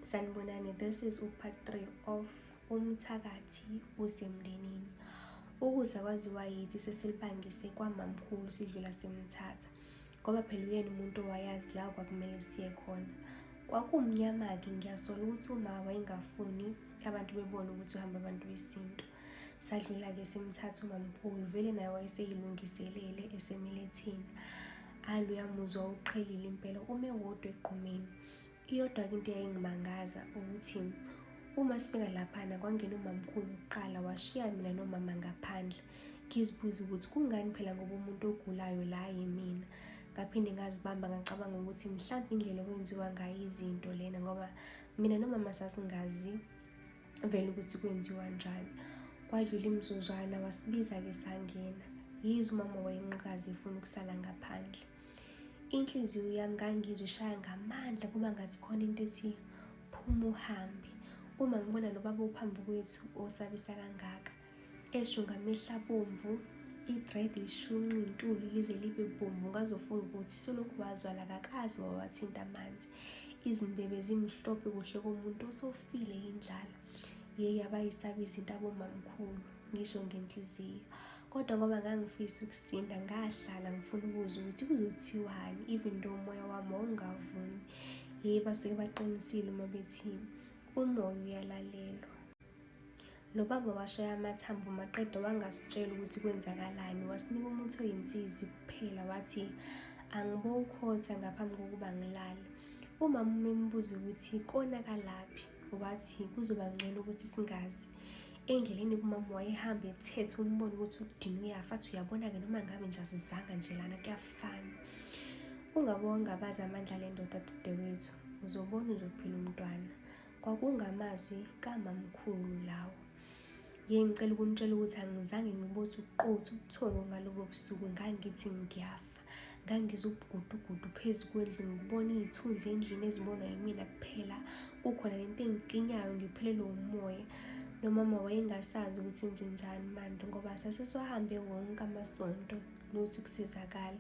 Sanibonani, this is part 3 of umthakathi usemndenini. Ukuza kwaziwa yithi sesilibangise kwamamkhulu sidlula simthatha, ngoba phela uyena umuntu owayazi la kwakumele siye khona. Kwakumnyama-ke, ngiyasola ukuthi uma wayengafuni abantu bebone ukuthi uhamba abantu besintu. Sadlula-ke simthatha umamkhulu, vele naye wayeseyilungiselele esemilethini. Uyamuzwa uqhelile impela, ume wodwa egqumeni. Iyodwa-ke into eyayingimangaza ukuthi uma sifika laphana kwangena umamkhulu kuqala, washiya mina nomama ngaphandle. Ngizibuza ukuthi kungani phela, ngoba umuntu ogulayo la yimina. Ngaphinde ngazibamba ngacabanga ukuthi mhlawumbe indlela okwenziwa ngayo izinto lena, ngoba mina nomama sasingazi vele ukuthi kwenziwa njani. Kwadlula imizuzwana wasibiza-ke sangena. Yize umama wayenqikaza efuna ukusala ngaphandle. Inhliziyo yami ngangizwa ishaya ngamandla, kuba ngathi khona into ethi phuma uhambe. Uma ngibona lo baba ophambi kwethu osabisa kangaka, eshunga amehlo abomvu, i-dread lishunqa intuli lize libe bomvu, ngazofunga ukuthi selokhu wazwala kakazi wawathinta amanzi. Izindebe zimhlophe kuhle komuntu osofile indlala. Yabayisaba izinto abomamkhulu, ngisho ngenhliziyo. Kodwa ngoba ngangifisa ukusinda, ngahlala ngifuna ukuzwa ukuthi kuzothiwani, even though umoya wami wawungavumi. Basuke baqinisile uma bethi umoya uyalalelwa. Lo baba washaya amathambo maqeda, wangasitshela ukuthi kwenzakalani. Wasinika umuthi oyinsizi kuphela, wathi angibokhotha ngaphambi kokuba ngilale. Umama membuza ukuthi konakalaphi, wathi kuzoba ngcono ukuthi singazi. Endleleni kumama wayehamba ethethe, umbone ukuthi udini uyafa, athi uyabona-ke noma ngabe nje asizanga nje lana kuyafana. Ungabe wangabazi amandla le ndoda dadewethu, uzobona uzophila umntwana. Kwakungamazwi kamamkhulu lawo. Ngicela ukunitshela ukuthi angizange ngibothe uqotho ubuthongo ngalobo busuku. Ngangithi ngiyafa, ngangizwa ubugudugudu phezu kwendlu, ngibona iy'thunzi endlini ezibonwa yimina kuphela. Kukhona lento engikinyayo, ngiphelelwe umoya. Nomama wayengasazi ukuthi enze njani manje, ngoba sasesiwahambe wonke amasonto lutho ukusizakala.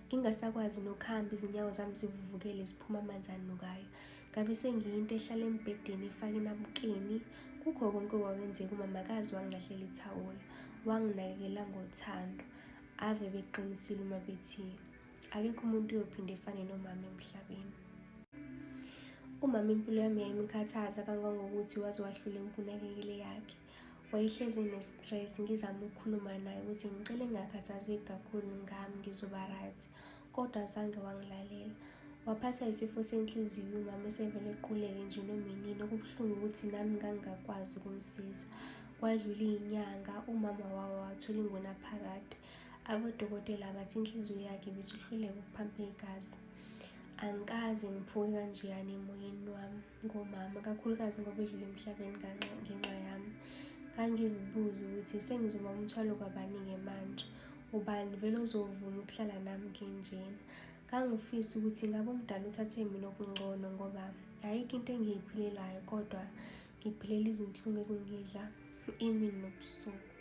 Ngingasakwazi nokuhamba, izinyawo zami zivuvukele ziphuma amanzi anukayo. Ngabe sengiyinto ehlala embhedeni ifake enabukeni. Kukho konke okwenzeka, umamakazi wangilahlela ithawula, wanginakekela ngothando. Ave beqinisile uma bethi akekho umuntu uyophinde efane nomama emhlabeni. Umama impilo yami yayimkhathaza kangangokuthi waze wahluleka ukunakekela yakhe. Wayehlezi ne-stress, ngizama ukukhuluma naye ukuthi ngicela ngingakhathazeki kakhulu ngami, ngizoba right, kodwa azange wangilalela. Waphatha isifo senhliziyo umama, esevele equleke nje noma inini. Okubuhlungu ukuthi nami ngangingakwazi ukumsiza. Kwadlula iy'nyanga, umama wathola ingunaphakade. Abodokotela bathi inhliziyo yakhe ibisihluleka ukuphampa igazi. Angikaze ngiphuke kanjeyana emoyeni wami ngomama, kakhulukazi ngoba edlule emhlabeni ngenxa yami. Ngangizibuza ukuthi sengizoba umthwalo kwabaningi manje. Ubani vele ozovuma ukuhlala nami nginjena? Ngangifisa ukuthi ngabe umdala uthathe mina okungcono, ngoba ayikho into engiyiphilelayo, kodwa ngiphilela izinhlungu ezingidla imini nobusuku.